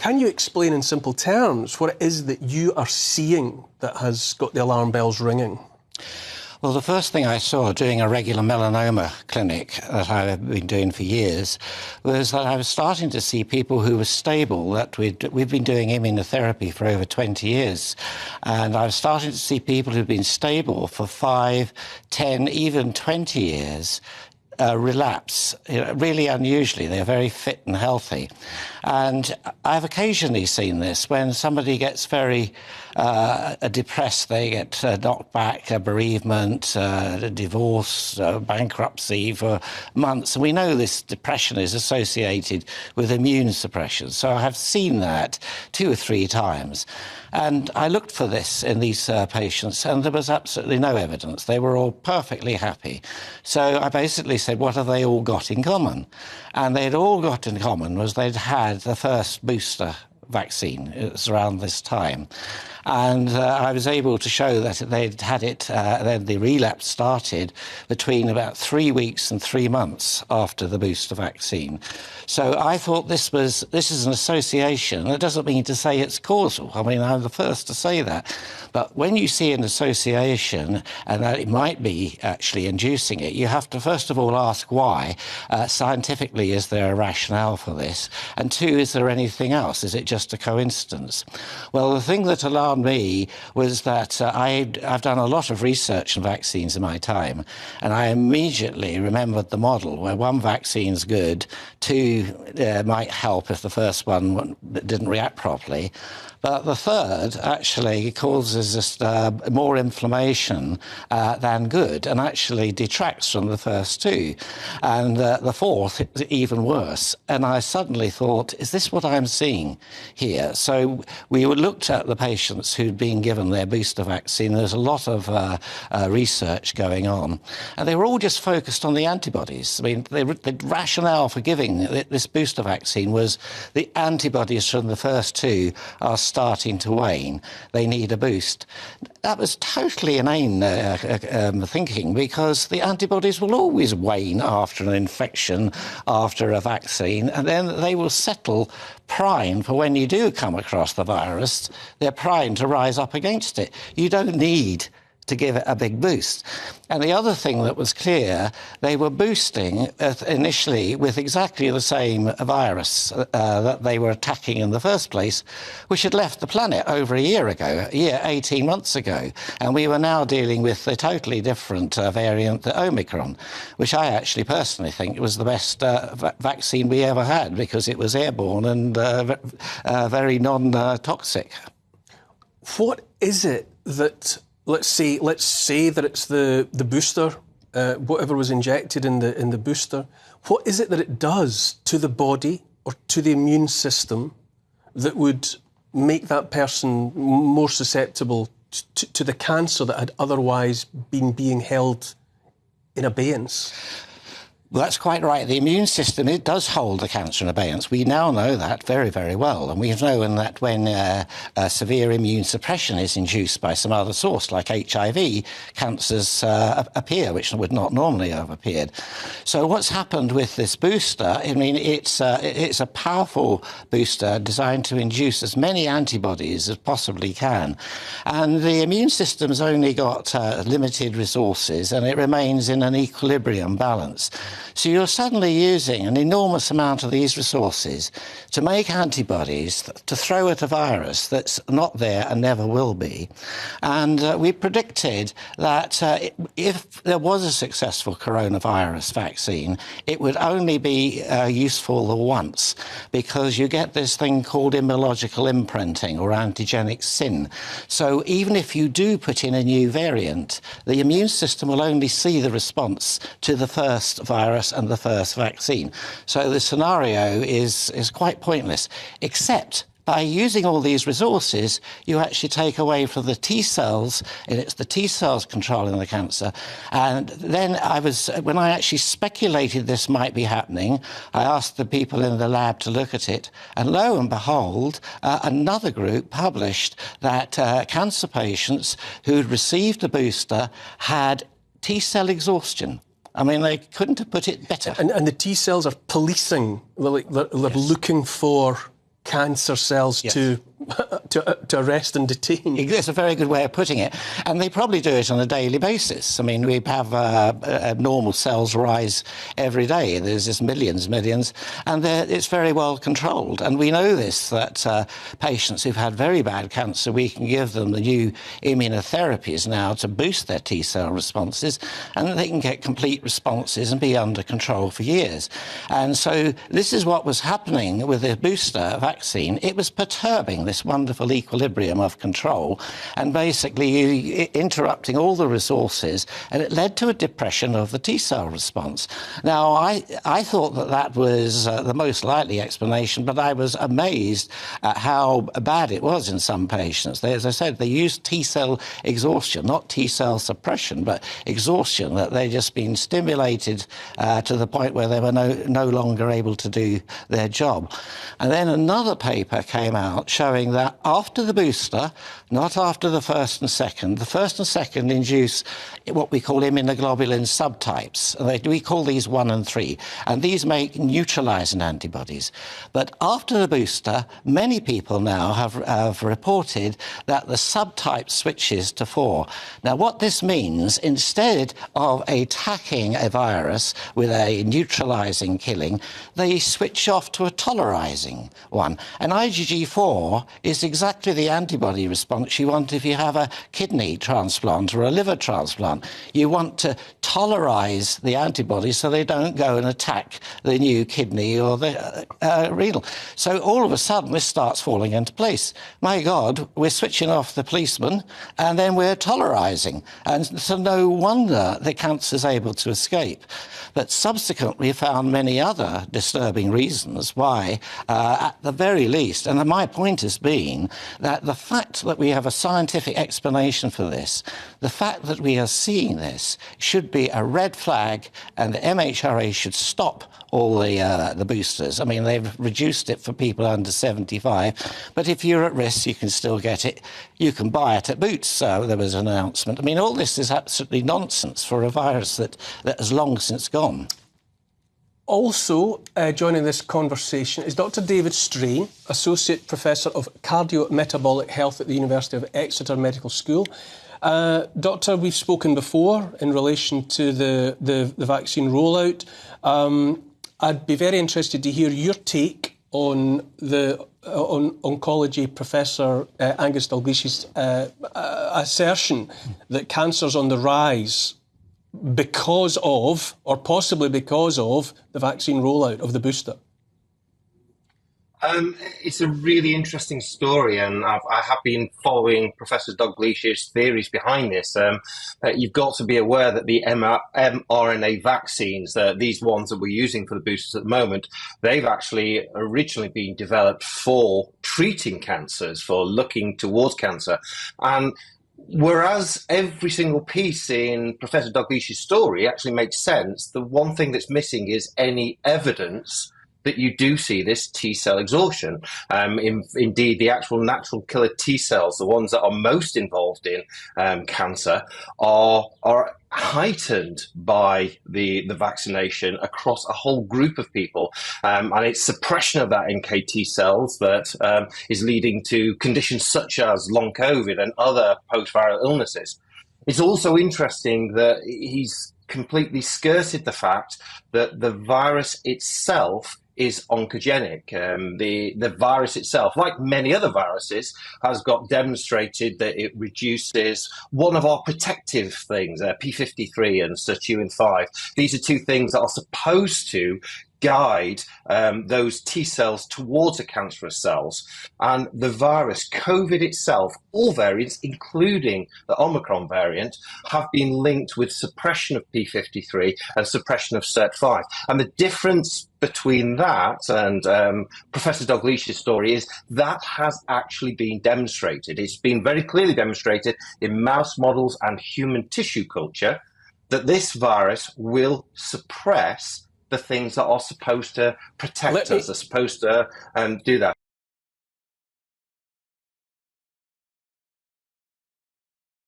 Can you explain in simple terms what it is that you are seeing that has got the alarm bells ringing? Well, the first thing I saw doing a regular melanoma clinic that I've been doing for years was that I was starting to see people who were stable, that we've been doing immunotherapy for over 20 years. And I was starting to see people who've been stable for 5, 10, even 20 years relapse, really unusually. They're very fit and healthy. And I've occasionally seen this when somebody gets very depressed, they get knocked back, a bereavement, a divorce, bankruptcy for months. And we know this depression is associated with immune suppression. So I have seen that 2 or 3 times. And I looked for this in these patients, and there was absolutely no evidence. They were all perfectly happy. So I basically said, what have they all got in common? And they'd all got in common was they'd had the first booster vaccine. It was around this time. And I was able to show that they'd had it, then the relapse started between about 3 weeks and 3 months after the booster vaccine. So I thought this is an association. It doesn't mean to say it's causal. I mean, I'm the first to say that. But when you see an association and that it might be actually inducing it, you have to first of all ask why. Scientifically, is there a rationale for this? And 2, is there anything else? Is it just a coincidence? Well, the thing that alarmed me was that I've done a lot of research on vaccines in my time, and I immediately remembered the model where 1 vaccine's good, 2 might help if the first one didn't react properly. But the 3rd actually causes just more inflammation than good, and actually detracts from the first 2. And the 4th is even worse. And I suddenly thought, is this what I'm seeing here? So we looked at the patients who'd been given their booster vaccine. There's a lot of research going on. And they were all just focused on the antibodies. I mean, the rationale for giving this booster vaccine was the antibodies from the first 2 are starting to wane. They need a boost. That was totally inane thinking, because the antibodies will always wane after an infection, after a vaccine, and then they will settle primed for when you do come across the virus. They're primed to rise up against it. You don't need to give it a big boost. And the other thing that was clear, they were boosting initially with exactly the same virus that they were attacking in the first place, which had left the planet over a year ago, 18 months ago. And we were now dealing with a totally different variant, the Omicron, which I actually personally think was the best vaccine we ever had, because it was airborne and very non-toxic. What is it that... Let's say that it's the booster, whatever was injected in the booster. What is it that it does to the body or to the immune system that would make that person more susceptible to the cancer that had otherwise been being held in abeyance? Well, that's quite right. The immune system, it does hold the cancer in abeyance. We now know that very, very well. And we've known that when severe immune suppression is induced by some other source, like HIV, cancers appear, which would not normally have appeared. So what's happened with this booster, I mean, it's a powerful booster designed to induce as many antibodies as possibly can. And the immune system's only got limited resources, and it remains in an equilibrium balance. So you're suddenly using an enormous amount of these resources to make antibodies to throw at a virus that's not there and never will be. And we predicted that if there was a successful coronavirus vaccine, it would only be useful once, because you get this thing called immunological imprinting or antigenic sin. So even if you do put in a new variant, the immune system will only see the response to the first virus and the first vaccine. So the scenario is quite pointless, except by using all these resources, you actually take away from the T cells, and it's the T cells controlling the cancer. And then when I actually speculated this might be happening, I asked the people in the lab to look at it, and lo and behold, another group published that cancer patients who'd received a booster had T cell exhaustion. I mean, they couldn't have put it better. And the T cells are policing, they're looking for cancer cells to arrest and detain. It's a very good way of putting it. And they probably do it on a daily basis. I mean, we have abnormal cells rise every day. There's just millions. And it's very well controlled. And we know this, that patients who've had very bad cancer, we can give them the new immunotherapies now to boost their T-cell responses, and they can get complete responses and be under control for years. And so this is what was happening with the booster vaccine. It was perturbing this wonderful equilibrium of control and basically interrupting all the resources, and it led to a depression of the T-cell response. Now, I thought that was the most likely explanation, but I was amazed at how bad it was in some patients. As I said, they used T-cell exhaustion, not T-cell suppression, but exhaustion, that they'd just been stimulated to the point where they were no longer able to do their job. And then another paper came out showing that after the booster, not after the first and second induce what we call immunoglobulin subtypes. We call these 1 and 3, and these make neutralizing antibodies. But after the booster, many people now have reported that the subtype switches to 4. Now, what this means, instead of attacking a virus with a neutralizing killing, they switch off to a tolerizing one. And IgG4 is exactly the antibody response you want if you have a kidney transplant or a liver transplant. You want to tolerize the antibodies so they don't go and attack the new kidney or the renal. So all of a sudden this starts falling into place. My God, we're switching off the policeman and then we're tolerizing. And so no wonder the cancer is able to escape. But subsequently we found many other disturbing reasons why, at the very least, and my point has been that the fact that we have a scientific explanation for this, the fact that we are seeing this, should be a red flag, and the MHRA should stop all the boosters. I mean, they've reduced it for people under 75, but if you're at risk, you can still get it. You can buy it at Boots, there was an announcement. I mean, all this is absolutely nonsense for a virus that has long since gone. Also joining this conversation is Dr. David Strain, Associate Professor of Cardiometabolic Health at the University of Exeter Medical School. Doctor, we've spoken before in relation to the vaccine rollout. I'd be very interested to hear your take on on oncology Professor Angus Dalglish's assertion that cancer's on the rise because of, or possibly because of, the vaccine rollout of the booster. It's a really interesting story, and I have been following Professor Dalglish's theories behind this. You've got to be aware that the mRNA vaccines, these ones that we're using for the boosters at the moment, they've actually originally been developed for treating cancers, for looking towards cancer. And whereas every single piece in Professor Dalglish's story actually makes sense, the one thing that's missing is any evidence that you do see this T-cell exhaustion. Indeed, the actual natural killer T-cells, the ones that are most involved in cancer, are heightened by the vaccination across a whole group of people. And it's suppression of that NKT cells that is leading to conditions such as long COVID and other post-viral illnesses. It's also interesting that he's completely skirted the fact that the virus itself is oncogenic. The virus itself, like many other viruses, has got demonstrated that it reduces one of our protective things, P53 and sirtuin 5. These are two things that are supposed to guide those T cells towards the cancerous cells. And the virus, COVID itself, all variants, including the Omicron variant, have been linked with suppression of P53 and suppression of SIRT5. And the difference between that and Professor Dalglish's story is that has actually been demonstrated. It's been very clearly demonstrated in mouse models and human tissue culture that this virus will suppress the things that are supposed to protect us, are supposed to do that.